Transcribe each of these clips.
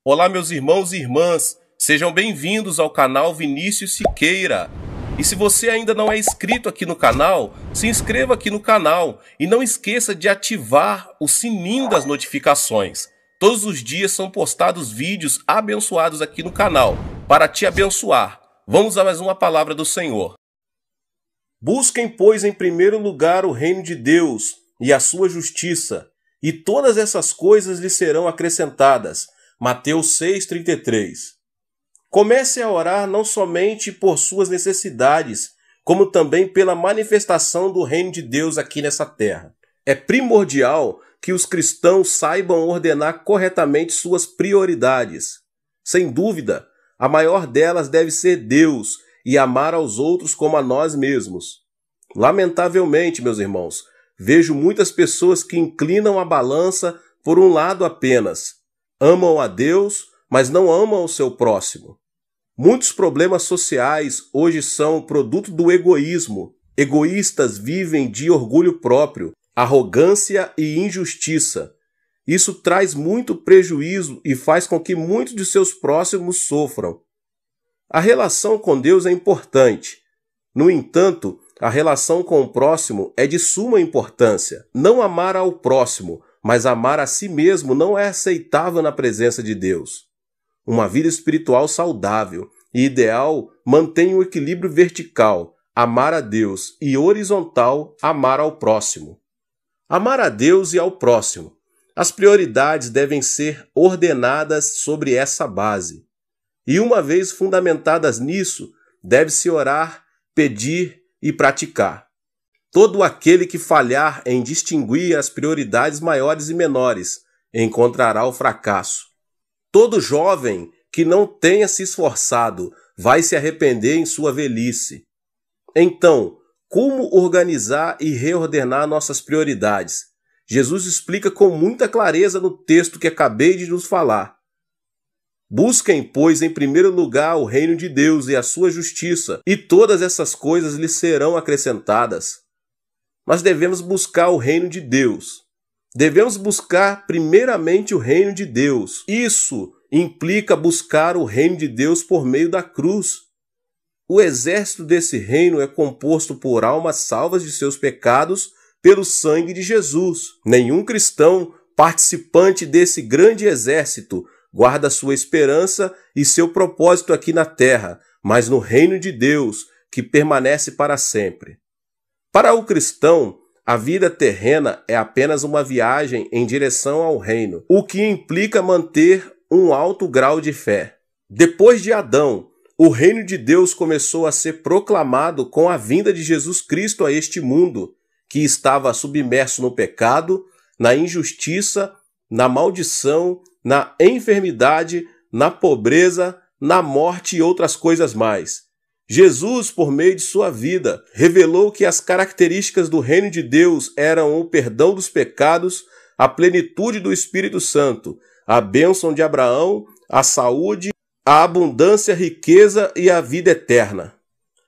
Olá, meus irmãos e irmãs, sejam bem-vindos ao canal Vinícius Siqueira. E se você ainda não é inscrito aqui no canal, se inscreva aqui no canal e não esqueça de ativar o sininho das notificações. Todos os dias são postados vídeos abençoados aqui no canal, para te abençoar. Vamos a mais uma palavra do Senhor. Busquem, pois, em primeiro lugar o reino de Deus e a sua justiça, e todas essas coisas lhe serão acrescentadas. Mateus 6,33. Comece a orar não somente por suas necessidades, como também pela manifestação do reino de Deus aqui nessa terra. É primordial que os cristãos saibam ordenar corretamente suas prioridades. Sem dúvida, a maior delas deve ser Deus e amar aos outros como a nós mesmos. Lamentavelmente, meus irmãos, vejo muitas pessoas que inclinam a balança por um lado apenas. Amam a Deus, mas não amam o seu próximo. Muitos problemas sociais hoje são produto do egoísmo. Egoístas vivem de orgulho próprio, arrogância e injustiça. Isso traz muito prejuízo e faz com que muitos de seus próximos sofram. A relação com Deus é importante. No entanto, a relação com o próximo é de suma importância. Não amar ao próximo, mas amar a si mesmo não é aceitável na presença de Deus. Uma vida espiritual saudável e ideal mantém o equilíbrio vertical, amar a Deus, e horizontal, amar ao próximo. Amar a Deus e ao próximo. As prioridades devem ser ordenadas sobre essa base. E uma vez fundamentadas nisso, deve-se orar, pedir e praticar. Todo aquele que falhar em distinguir as prioridades maiores e menores encontrará o fracasso. Todo jovem que não tenha se esforçado vai se arrepender em sua velhice. Então, como organizar e reordenar nossas prioridades? Jesus explica com muita clareza no texto que acabei de nos falar. Busquem, pois, em primeiro lugar o reino de Deus e a sua justiça, e todas essas coisas lhes serão acrescentadas. Nós devemos buscar o reino de Deus. Devemos buscar primeiramente o reino de Deus. Isso implica buscar o reino de Deus por meio da cruz. O exército desse reino é composto por almas salvas de seus pecados pelo sangue de Jesus. Nenhum cristão participante desse grande exército guarda sua esperança e seu propósito aqui na terra, mas no reino de Deus, que permanece para sempre. Para o cristão, a vida terrena é apenas uma viagem em direção ao reino, o que implica manter um alto grau de fé. Depois de Adão, o reino de Deus começou a ser proclamado com a vinda de Jesus Cristo a este mundo, que estava submerso no pecado, na injustiça, na maldição, na enfermidade, na pobreza, na morte e outras coisas mais. Jesus, por meio de sua vida, revelou que as características do reino de Deus eram o perdão dos pecados, a plenitude do Espírito Santo, a bênção de Abraão, a saúde, a abundância, a riqueza e a vida eterna.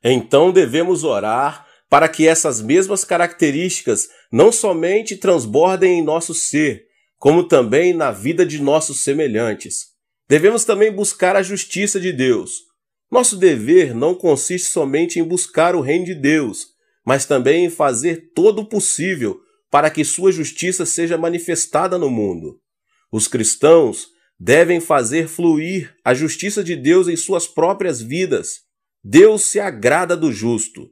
Então devemos orar para que essas mesmas características não somente transbordem em nosso ser, como também na vida de nossos semelhantes. Devemos também buscar a justiça de Deus. Nosso dever não consiste somente em buscar o reino de Deus, mas também em fazer todo o possível para que sua justiça seja manifestada no mundo. Os cristãos devem fazer fluir a justiça de Deus em suas próprias vidas. Deus se agrada do justo.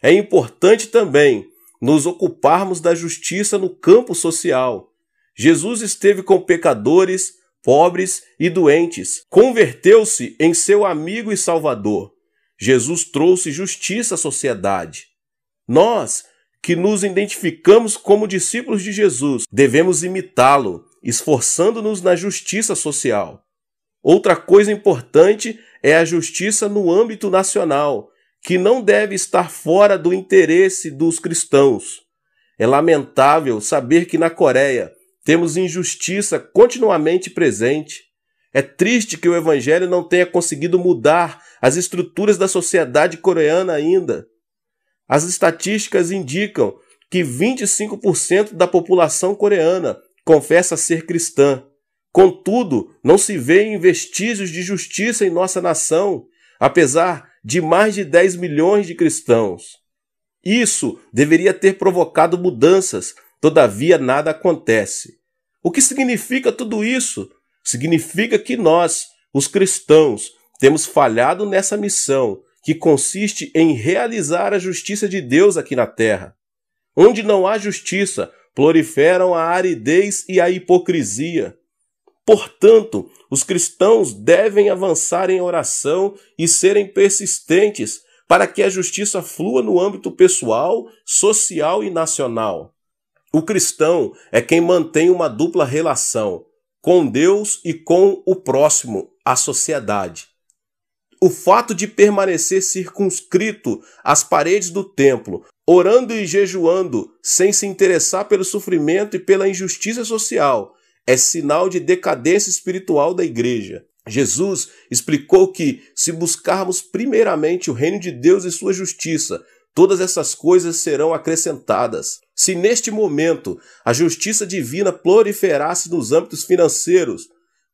É importante também nos ocuparmos da justiça no campo social. Jesus esteve com pecadores, pobres e doentes. Converteu-se em seu amigo e salvador. Jesus trouxe justiça à sociedade. Nós, que nos identificamos como discípulos de Jesus, devemos imitá-lo, esforçando-nos na justiça social. Outra coisa importante é a justiça no âmbito nacional, que não deve estar fora do interesse dos cristãos. É lamentável saber que na Coreia temos injustiça continuamente presente. É triste que o Evangelho não tenha conseguido mudar as estruturas da sociedade coreana ainda. As estatísticas indicam que 25% da população coreana confessa ser cristã. Contudo, não se vêem vestígios de justiça em nossa nação, apesar de mais de 10 milhões de cristãos. Isso deveria ter provocado mudanças, todavia nada acontece. O que significa tudo isso? Significa que nós, os cristãos, temos falhado nessa missão, que consiste em realizar a justiça de Deus aqui na terra. Onde não há justiça, proliferam a aridez e a hipocrisia. Portanto, os cristãos devem avançar em oração e serem persistentes para que a justiça flua no âmbito pessoal, social e nacional. O cristão é quem mantém uma dupla relação com Deus e com o próximo, a sociedade. O fato de permanecer circunscrito às paredes do templo, orando e jejuando, sem se interessar pelo sofrimento e pela injustiça social, é sinal de decadência espiritual da igreja. Jesus explicou que, se buscarmos primeiramente o reino de Deus e sua justiça, todas essas coisas serão acrescentadas. Se neste momento a justiça divina proliferasse nos âmbitos financeiros,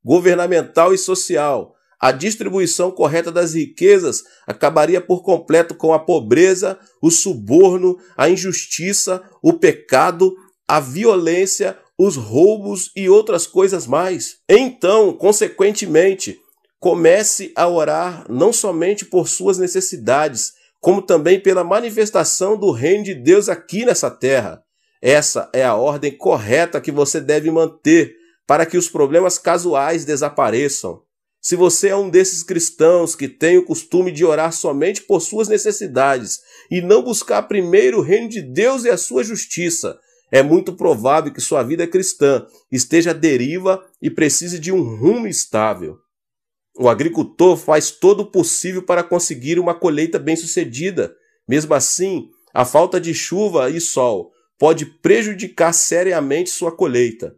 governamental e social, a distribuição correta das riquezas acabaria por completo com a pobreza, o suborno, a injustiça, o pecado, a violência, os roubos e outras coisas mais. Então, consequentemente, comece a orar não somente por suas necessidades, como também pela manifestação do reino de Deus aqui nessa terra. Essa é a ordem correta que você deve manter para que os problemas casuais desapareçam. Se você é um desses cristãos que tem o costume de orar somente por suas necessidades e não buscar primeiro o reino de Deus e a sua justiça, é muito provável que sua vida cristã esteja à deriva e precise de um rumo estável. O agricultor faz todo o possível para conseguir uma colheita bem-sucedida. Mesmo assim, a falta de chuva e sol pode prejudicar seriamente sua colheita.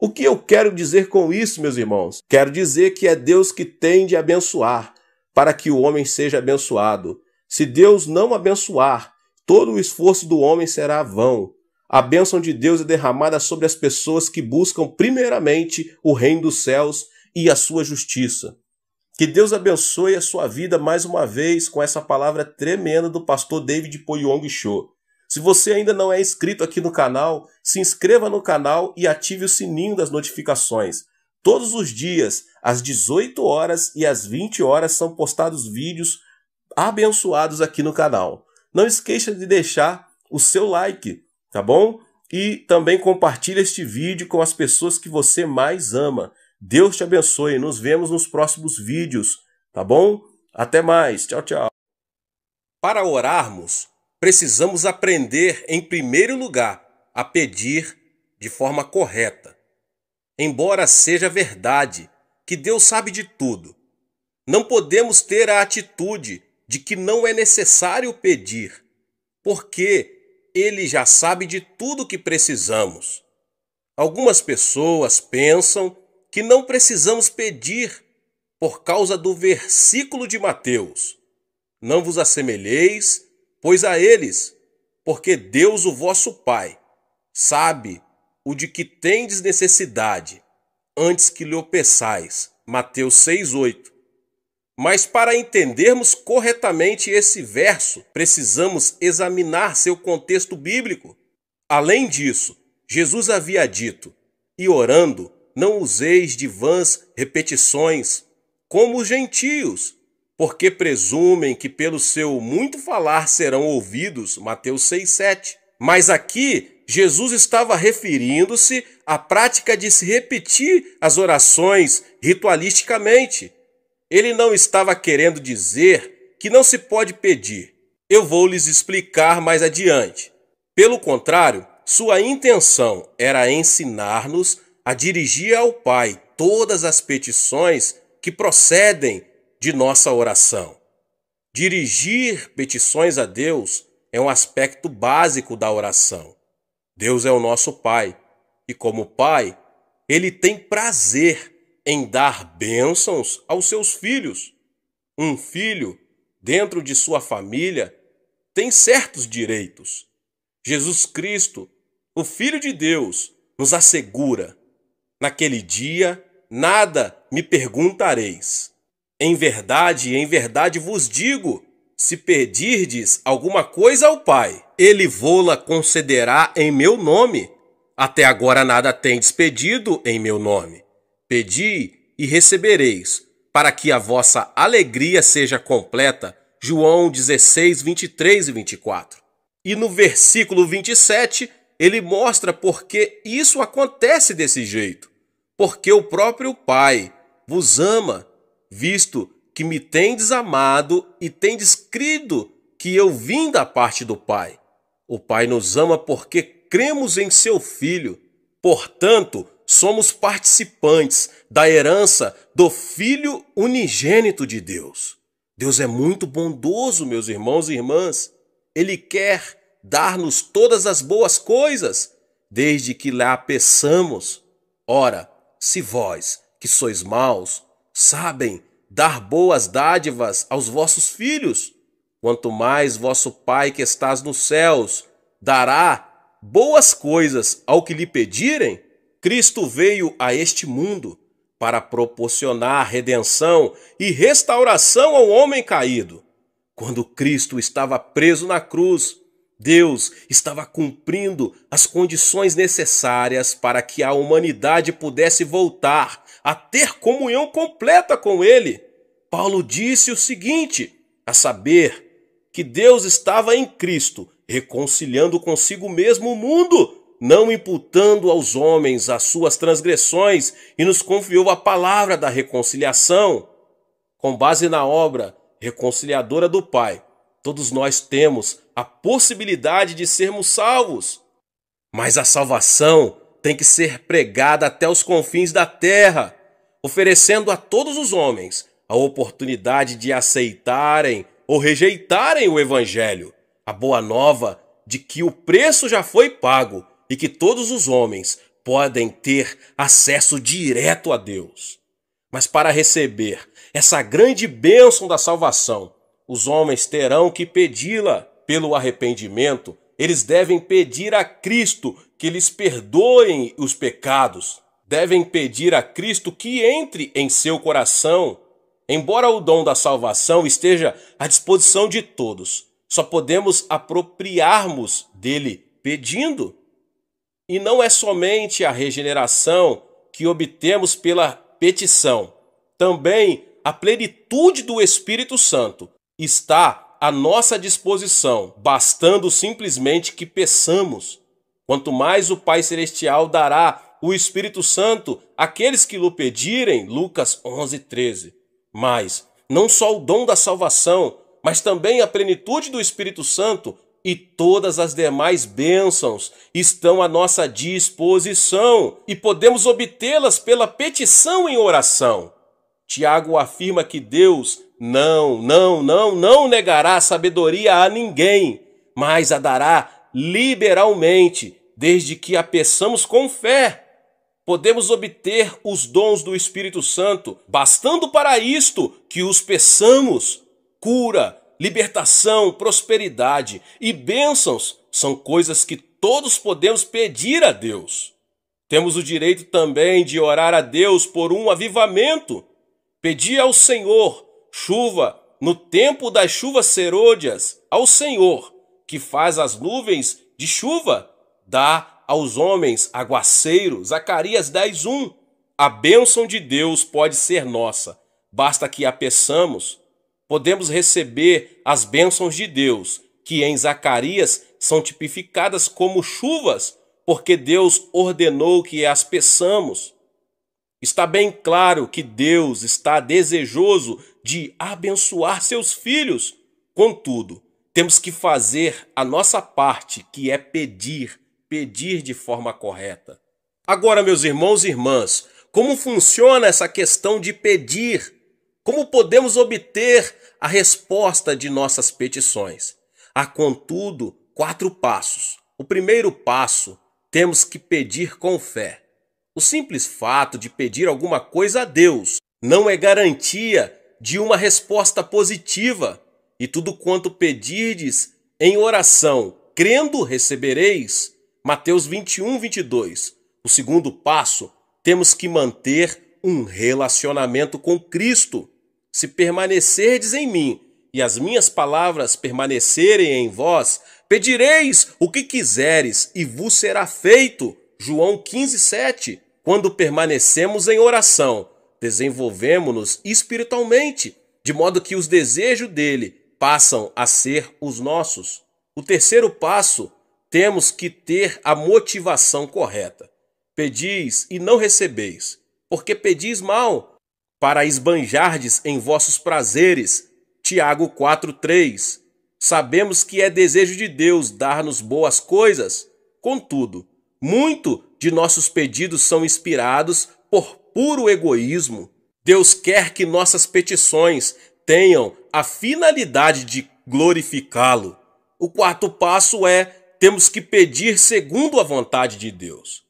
O que eu quero dizer com isso, meus irmãos? Quero dizer que é Deus que tem de abençoar, para que o homem seja abençoado. Se Deus não abençoar, todo o esforço do homem será vão. A bênção de Deus é derramada sobre as pessoas que buscam primeiramente o reino dos céus e a sua justiça. Que Deus abençoe a sua vida mais uma vez com essa palavra tremenda do pastor David Poyong Cho. Se você ainda não é inscrito aqui no canal, se inscreva no canal e ative o sininho das notificações. Todos os dias, às 18 horas e às 20 horas, são postados vídeos abençoados aqui no canal. Não esqueça de deixar o seu like, tá bom? E também compartilhe este vídeo com as pessoas que você mais ama. Deus te abençoe. Nos vemos nos próximos vídeos, tá bom? Até mais. Tchau, tchau. Para orarmos, precisamos aprender, em primeiro lugar, a pedir de forma correta. Embora seja verdade que Deus sabe de tudo, não podemos ter a atitude de que não é necessário pedir, porque Ele já sabe de tudo que precisamos. Algumas pessoas pensam que não precisamos pedir por causa do versículo de Mateus. Não vos assemelheis, pois a eles, porque Deus, o vosso Pai, sabe o de que tendes necessidade, antes que lhe o peçais. Mateus 6:8. Mas para entendermos corretamente esse verso, precisamos examinar seu contexto bíblico. Além disso, Jesus havia dito: "E orando, não useis de vãs repetições, como os gentios, porque presumem que pelo seu muito falar serão ouvidos." Mateus 6:7. Mas aqui, Jesus estava referindo-se à prática de se repetir as orações ritualisticamente. Ele não estava querendo dizer que não se pode pedir. Eu vou lhes explicar mais adiante. Pelo contrário, sua intenção era ensinar-nos a dirigir ao Pai todas as petições que procedem de nossa oração. Dirigir petições a Deus é um aspecto básico da oração. Deus é o nosso Pai e, como Pai, Ele tem prazer em dar bênçãos aos seus filhos. Um filho, dentro de sua família, tem certos direitos. Jesus Cristo, o Filho de Deus, nos assegura: naquele dia nada me perguntareis. Em verdade vos digo, se pedirdes alguma coisa ao Pai, ele vô-la concederá em meu nome. Até agora nada tendes pedido em meu nome. Pedi e recebereis, para que a vossa alegria seja completa. João 16, 23 e 24. E no versículo 27, ele mostra por que isso acontece desse jeito. Porque o próprio Pai vos ama, visto que me tendes amado e tendes crido que eu vim da parte do Pai. O Pai nos ama porque cremos em seu Filho. Portanto, somos participantes da herança do Filho unigênito de Deus. Deus é muito bondoso, meus irmãos e irmãs. Ele quer dar-nos todas as boas coisas, desde que lá peçamos. Ora, se vós, que sois maus, sabem dar boas dádivas aos vossos filhos, quanto mais vosso Pai que estás nos céus dará boas coisas ao que lhe pedirem. Cristo veio a este mundo para proporcionar redenção e restauração ao homem caído. Quando Cristo estava preso na cruz, Deus estava cumprindo as condições necessárias para que a humanidade pudesse voltar a ter comunhão completa com Ele. Paulo disse o seguinte, a saber, que Deus estava em Cristo, reconciliando consigo mesmo o mundo, não imputando aos homens as suas transgressões, e nos confiou a palavra da reconciliação. Com base na obra reconciliadora do Pai, todos nós temos a possibilidade de sermos salvos. Mas a salvação tem que ser pregada até os confins da terra, oferecendo a todos os homens a oportunidade de aceitarem ou rejeitarem o Evangelho, a boa nova de que o preço já foi pago e que todos os homens podem ter acesso direto a Deus. Mas para receber essa grande bênção da salvação, os homens terão que pedi-la pelo arrependimento. Eles devem pedir a Cristo que lhes perdoem os pecados. Devem pedir a Cristo que entre em seu coração. Embora o dom da salvação esteja à disposição de todos, só podemos apropriarmos dele pedindo. E não é somente a regeneração que obtemos pela petição. Também a plenitude do Espírito Santo está à nossa disposição, bastando simplesmente que peçamos. Quanto mais o Pai Celestial dará o Espírito Santo àqueles que lhe pedirem, Lucas 11, 13. Mas não só o dom da salvação, mas também a plenitude do Espírito Santo e todas as demais bênçãos estão à nossa disposição e podemos obtê-las pela petição em oração. Tiago afirma que Deus não negará a sabedoria a ninguém, mas a dará liberalmente, desde que a peçamos com fé. Podemos obter os dons do Espírito Santo, bastando para isto que os peçamos. Cura, libertação, prosperidade e bênçãos são coisas que todos podemos pedir a Deus. Temos o direito também de orar a Deus por um avivamento. Pedir ao Senhor chuva no tempo das chuvas serôdias, ao Senhor que faz as nuvens de chuva, dá aos homens aguaceiro. Zacarias 10:1. A bênção de Deus pode ser nossa, basta que a peçamos. Podemos receber as bênçãos de Deus, que em Zacarias são tipificadas como chuvas, porque Deus ordenou que as peçamos. Está bem claro que Deus está desejoso de abençoar seus filhos. Contudo, temos que fazer a nossa parte, que é pedir de forma correta. Agora, meus irmãos e irmãs, como funciona essa questão de pedir? Como podemos obter a resposta de nossas petições? Há, contudo, 4 passos. O primeiro passo, temos que pedir com fé. O simples fato de pedir alguma coisa a Deus não é garantia de uma resposta positiva. E tudo quanto pedirdes em oração, crendo, recebereis. Mateus 21, 22. O segundo passo, temos que manter um relacionamento com Cristo. Se permanecerdes em mim e as minhas palavras permanecerem em vós, pedireis o que quiseres e vos será feito. João 15:7. Quando permanecemos em oração, desenvolvemos-nos espiritualmente, de modo que os desejos dele passam a ser os nossos. O terceiro passo, temos que ter a motivação correta. Pedis e não recebeis, porque pedis mal, para esbanjardes em vossos prazeres. Tiago 4:3. Sabemos que é desejo de Deus dar-nos boas coisas. Contudo, muito de nossos pedidos são inspirados por puro egoísmo. Deus quer que nossas petições tenham a finalidade de glorificá-lo. O quarto passo é: temos que pedir segundo a vontade de Deus.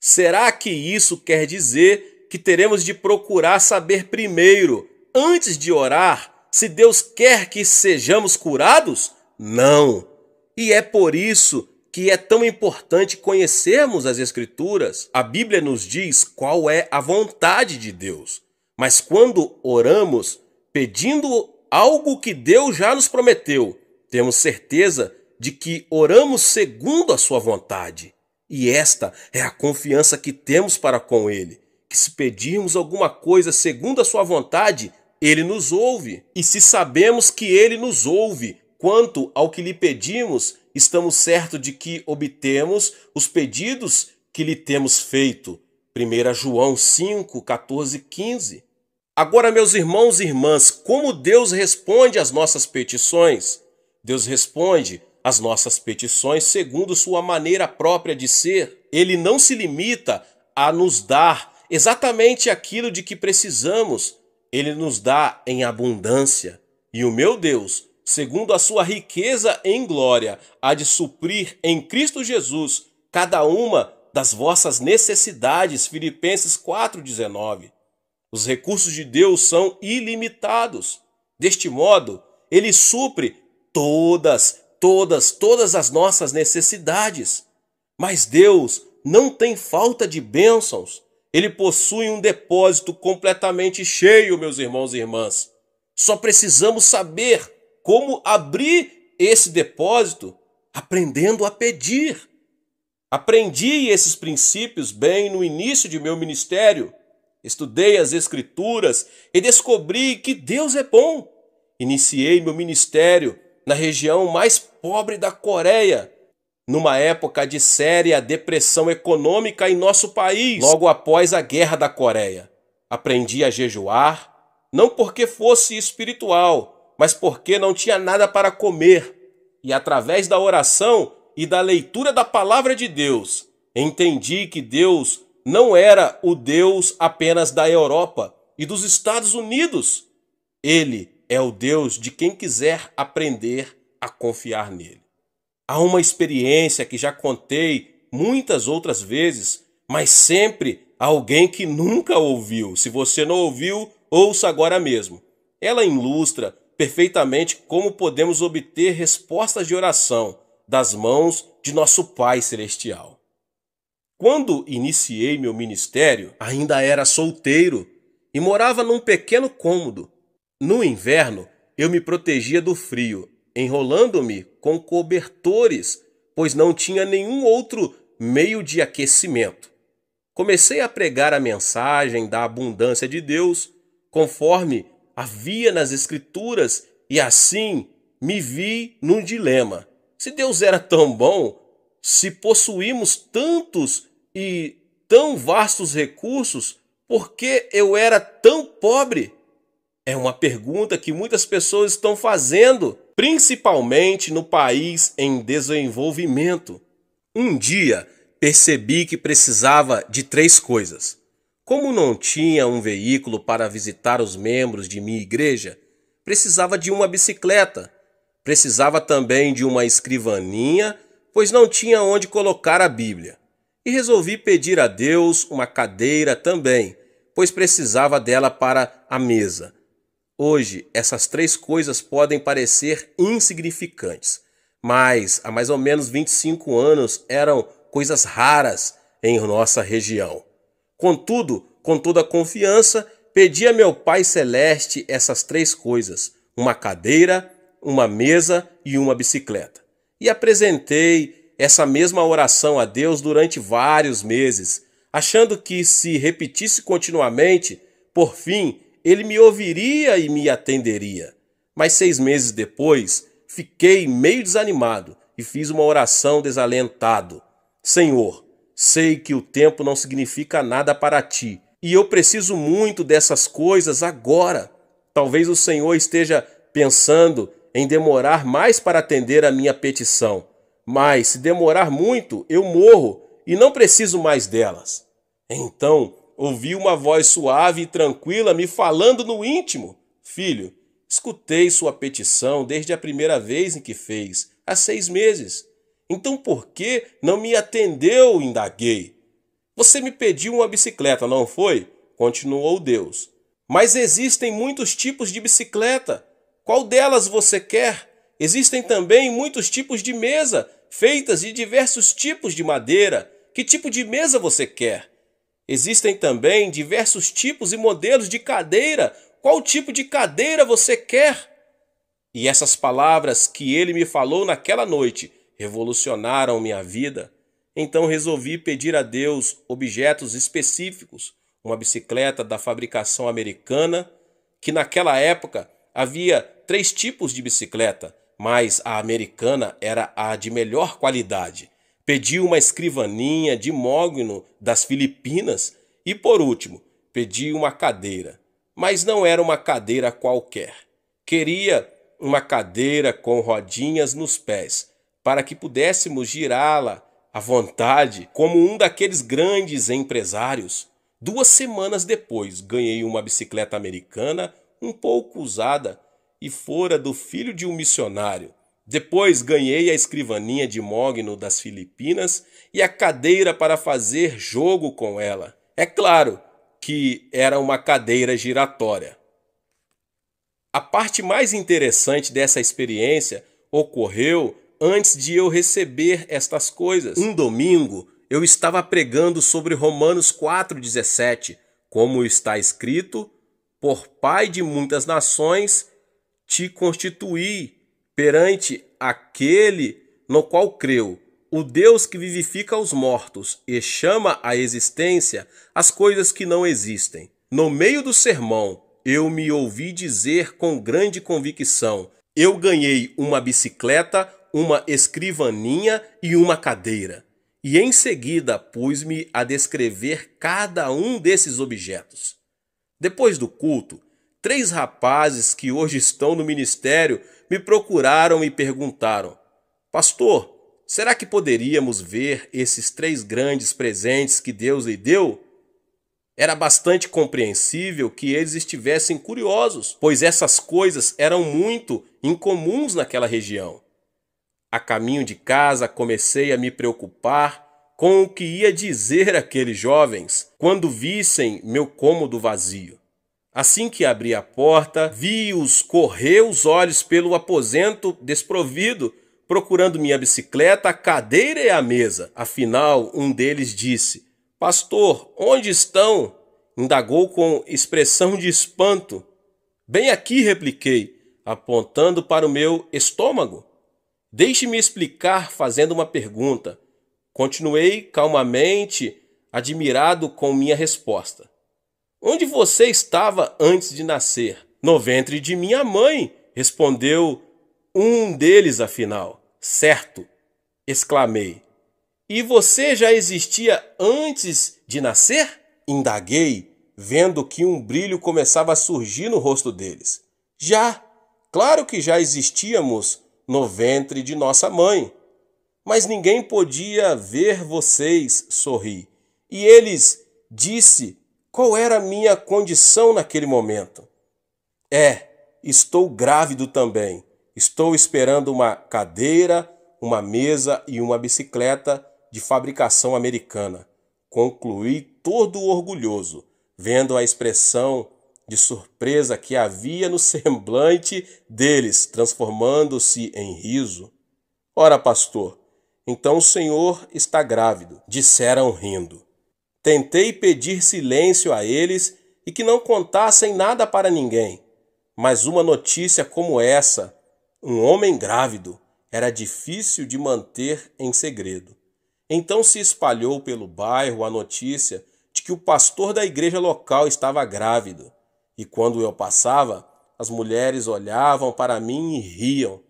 Será que isso quer dizer que teremos de procurar saber primeiro, antes de orar, se Deus quer que sejamos curados? Não. E é por isso que é tão importante conhecermos as Escrituras. A Bíblia nos diz qual é a vontade de Deus. Mas quando oramos, pedindo algo que Deus já nos prometeu, temos certeza de que oramos segundo a sua vontade. E esta é a confiança que temos para com Ele, que se pedirmos alguma coisa segundo a sua vontade, Ele nos ouve. E se sabemos que Ele nos ouve quanto ao que lhe pedimos, estamos certos de que obtemos os pedidos que lhe temos feito. 1 João 5, 14, 15. Agora, meus irmãos e irmãs, como Deus responde às nossas petições? Deus responde às nossas petições segundo sua maneira própria de ser. Ele não se limita a nos dar exatamente aquilo de que precisamos. Ele nos dá em abundância. E o meu Deus, segundo a sua riqueza em glória, há de suprir em Cristo Jesus cada uma das vossas necessidades. Filipenses 4:19. Os recursos de Deus são ilimitados. Deste modo, Ele supre todas as nossas necessidades. Mas Deus não tem falta de bênçãos. Ele possui um depósito completamente cheio, meus irmãos e irmãs. Só precisamos saber como abrir esse depósito, aprendendo a pedir. Aprendi esses princípios bem no início de meu ministério. Estudei as Escrituras e descobri que Deus é bom. Iniciei meu ministério na região mais pobre da Coreia, numa época de séria depressão econômica em nosso país, logo após a Guerra da Coreia. Aprendi a jejuar, não porque fosse espiritual, mas porque não tinha nada para comer. E através da oração e da leitura da palavra de Deus, entendi que Deus não era o Deus apenas da Europa e dos Estados Unidos. Ele é o Deus de quem quiser aprender a confiar nele. Há uma experiência que já contei muitas outras vezes, mas sempre alguém que nunca ouviu. Se você não ouviu, ouça agora mesmo. Ela ilustra perfeitamente como podemos obter respostas de oração das mãos de nosso Pai Celestial. Quando iniciei meu ministério, ainda era solteiro e morava num pequeno cômodo. No inverno, eu me protegia do frio, enrolando-me com cobertores, pois não tinha nenhum outro meio de aquecimento. Comecei a pregar a mensagem da abundância de Deus, conforme havia nas Escrituras, e assim me vi num dilema. Se Deus era tão bom, se possuímos tantos e tão vastos recursos, por que eu era tão pobre? É uma pergunta que muitas pessoas estão fazendo, principalmente no país em desenvolvimento. Um dia percebi que precisava de 3 coisas. Como não tinha um veículo para visitar os membros de minha igreja, precisava de uma bicicleta. Precisava também de uma escrivaninha, pois não tinha onde colocar a Bíblia. E resolvi pedir a Deus uma cadeira também, pois precisava dela para a mesa. Hoje, essas 3 coisas podem parecer insignificantes, mas há mais ou menos 25 anos eram coisas raras em nossa região. Contudo, com toda a confiança, pedi a meu Pai Celeste essas 3 coisas: uma cadeira, uma mesa e uma bicicleta. E apresentei essa mesma oração a Deus durante vários meses, achando que se repetisse continuamente, por fim, Ele me ouviria e me atenderia. Mas 6 meses depois, fiquei meio desanimado e fiz uma oração desalentado. Senhor, sei que o tempo não significa nada para ti, e eu preciso muito dessas coisas agora. Talvez o Senhor esteja pensando em demorar mais para atender a minha petição, mas se demorar muito, eu morro e não preciso mais delas. Então, ouvi uma voz suave e tranquila me falando no íntimo: Filho, escutei sua petição desde a primeira vez em que fez, há 6 meses. Então por que não me atendeu? Indaguei. Você me pediu uma bicicleta, não foi? Continuou Deus. Mas existem muitos tipos de bicicleta. Qual delas você quer? Existem também muitos tipos de mesa, feitas de diversos tipos de madeira. Que tipo de mesa você quer? Existem também diversos tipos e modelos de cadeira. Qual tipo de cadeira você quer? E essas palavras que ele me falou naquela noite revolucionaram minha vida. Então resolvi pedir a Deus objetos específicos, uma bicicleta da fabricação americana, que naquela época havia 3 tipos de bicicleta, mas a americana era a de melhor qualidade. Pedi uma escrivaninha de mogno das Filipinas e, por último, pedi uma cadeira. Mas não era uma cadeira qualquer. Queria uma cadeira com rodinhas nos pés, para que pudéssemos girá-la à vontade, como um daqueles grandes empresários. 2 semanas depois, ganhei uma bicicleta americana um pouco usada e fora do filho de um missionário. Depois ganhei a escrivaninha de mogno das Filipinas e a cadeira para fazer jogo com ela. É claro que era uma cadeira giratória. A parte mais interessante dessa experiência ocorreu antes de eu receber estas coisas. Um domingo, eu estava pregando sobre Romanos 4,17, como está escrito: por pai de muitas nações te constituí perante aquele no qual creu, o Deus que vivifica os mortos e chama à existência as coisas que não existem. No meio do sermão, eu me ouvi dizer com grande convicção: eu ganhei uma bicicleta, uma escrivaninha e uma cadeira. E em seguida pus-me a descrever cada um desses objetos. Depois do culto, 3 rapazes que hoje estão no ministério me procuraram e perguntaram: Pastor, será que poderíamos ver esses 3 grandes presentes que Deus lhe deu? Era bastante compreensível que eles estivessem curiosos, pois essas coisas eram muito incomuns naquela região. A caminho de casa, comecei a me preocupar com o que ia dizer aqueles jovens quando vissem meu cômodo vazio. Assim que abri a porta, vi-os correr os olhos pelo aposento desprovido, procurando minha bicicleta, a cadeira e a mesa. Afinal, um deles disse: Pastor, onde estão? Indagou com expressão de espanto. Bem aqui, repliquei, apontando para o meu estômago. Deixe-me explicar fazendo uma pergunta. Continuei calmamente, admirado com minha resposta. Onde você estava antes de nascer? No ventre de minha mãe, respondeu um deles afinal. Certo, exclamei. E você já existia antes de nascer? Indaguei, vendo que um brilho começava a surgir no rosto deles. Já, claro que já existíamos no ventre de nossa mãe. Mas ninguém podia ver vocês, sorri. E eles disse qual era a minha condição naquele momento. Estou grávido também. Estou esperando uma cadeira, uma mesa e uma bicicleta de fabricação americana. Concluí todo orgulhoso, vendo a expressão de surpresa que havia no semblante deles, transformando-se em riso. Ora, pastor, então o senhor está grávido, disseram rindo. Tentei pedir silêncio a eles e que não contassem nada para ninguém. Mas uma notícia como essa, um homem grávido, era difícil de manter em segredo. Então se espalhou pelo bairro a notícia de que o pastor da igreja local estava grávido. E quando eu passava, as mulheres olhavam para mim e riam.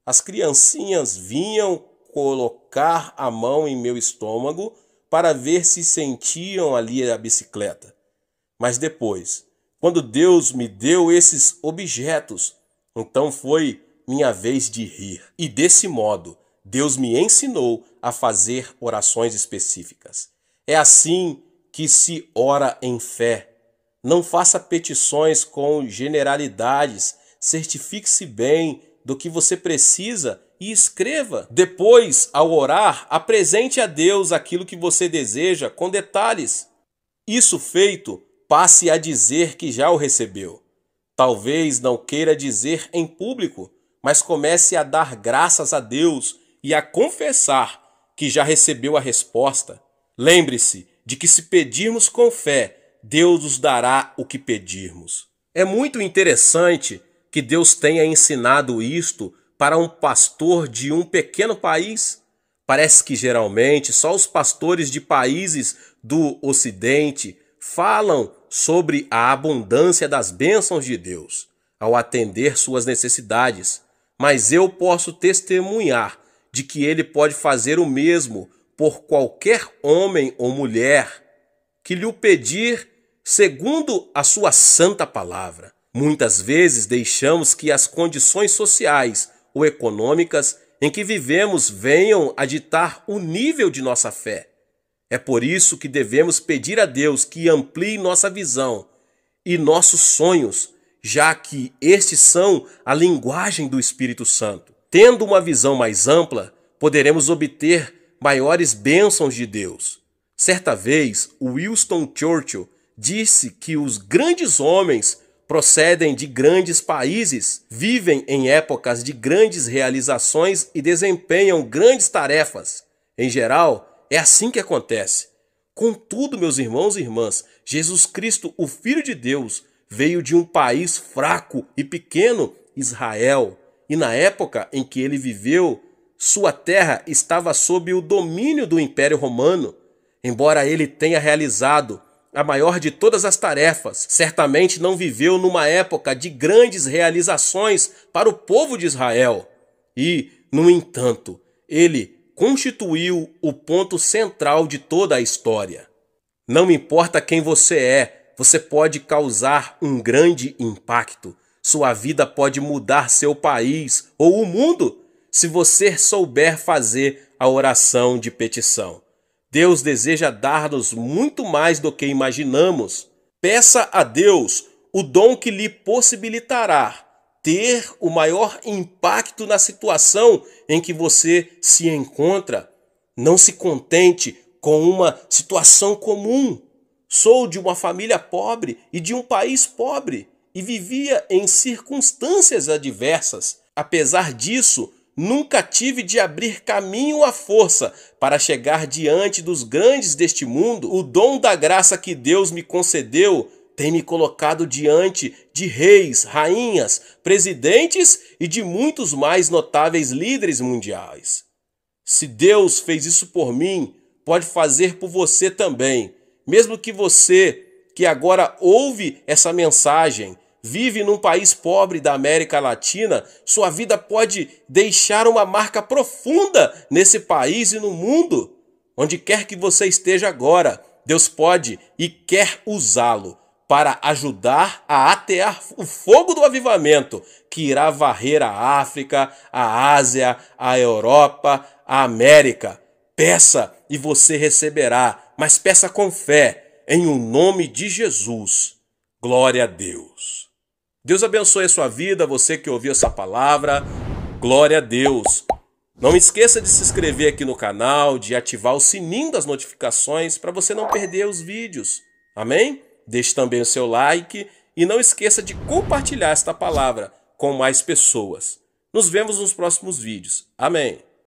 As criancinhas vinham colocar a mão em meu estômago para ver se sentiam ali a bicicleta. Mas depois, quando Deus me deu esses objetos, então foi minha vez de rir. E desse modo, Deus me ensinou a fazer orações específicas. É assim que se ora em fé. Não faça petições com generalidades, certifique-se bem do que você precisa e escreva. Depois, ao orar, apresente a Deus aquilo que você deseja com detalhes. Isso feito, passe a dizer que já o recebeu. Talvez não queira dizer em público, mas comece a dar graças a Deus e a confessar que já recebeu a resposta. Lembre-se de que se pedirmos com fé, Deus nos dará o que pedirmos. É muito interessante que Deus tenha ensinado isto para um pastor de um pequeno país. Parece que geralmente só os pastores de países do Ocidente falam sobre a abundância das bênçãos de Deus ao atender suas necessidades. Mas eu posso testemunhar de que Ele pode fazer o mesmo por qualquer homem ou mulher que lhe o pedir segundo a sua santa palavra. Muitas vezes deixamos que as condições sociais ou econômicas em que vivemos venham a ditar o nível de nossa fé. É por isso que devemos pedir a Deus que amplie nossa visão e nossos sonhos, já que estes são a linguagem do Espírito Santo. Tendo uma visão mais ampla, poderemos obter maiores bênçãos de Deus. Certa vez, Winston Churchill disse que os grandes homens procedem de grandes países, vivem em épocas de grandes realizações e desempenham grandes tarefas. Em geral, é assim que acontece. Contudo, meus irmãos e irmãs, Jesus Cristo, o Filho de Deus, veio de um país fraco e pequeno, Israel, e na época em que ele viveu, sua terra estava sob o domínio do Império Romano. Embora ele tenha realizado a maior de todas as tarefas, certamente não viveu numa época de grandes realizações para o povo de Israel. E, no entanto, ele constituiu o ponto central de toda a história. Não importa quem você é, você pode causar um grande impacto. Sua vida pode mudar seu país ou o mundo se você souber fazer a oração de petição. Deus deseja dar-nos muito mais do que imaginamos. Peça a Deus o dom que lhe possibilitará ter o maior impacto na situação em que você se encontra. Não se contente com uma situação comum. Sou de uma família pobre e de um país pobre e vivia em circunstâncias adversas. Apesar disso, nunca tive de abrir caminho à força para chegar diante dos grandes deste mundo. O dom da graça que Deus me concedeu tem me colocado diante de reis, rainhas, presidentes e de muitos mais notáveis líderes mundiais. Se Deus fez isso por mim, pode fazer por você também. Mesmo que você, que agora ouve essa mensagem, vive num país pobre da América Latina, sua vida pode deixar uma marca profunda nesse país e no mundo. Onde quer que você esteja agora, Deus pode e quer usá-lo para ajudar a atear o fogo do avivamento que irá varrer a África, a Ásia, a Europa, a América. Peça e você receberá, mas peça com fé, em o nome de Jesus. Glória a Deus. Deus abençoe a sua vida, você que ouviu essa palavra. Glória a Deus. Não esqueça de se inscrever aqui no canal, de ativar o sininho das notificações para você não perder os vídeos. Amém? Deixe também o seu like e não esqueça de compartilhar esta palavra com mais pessoas. Nos vemos nos próximos vídeos. Amém.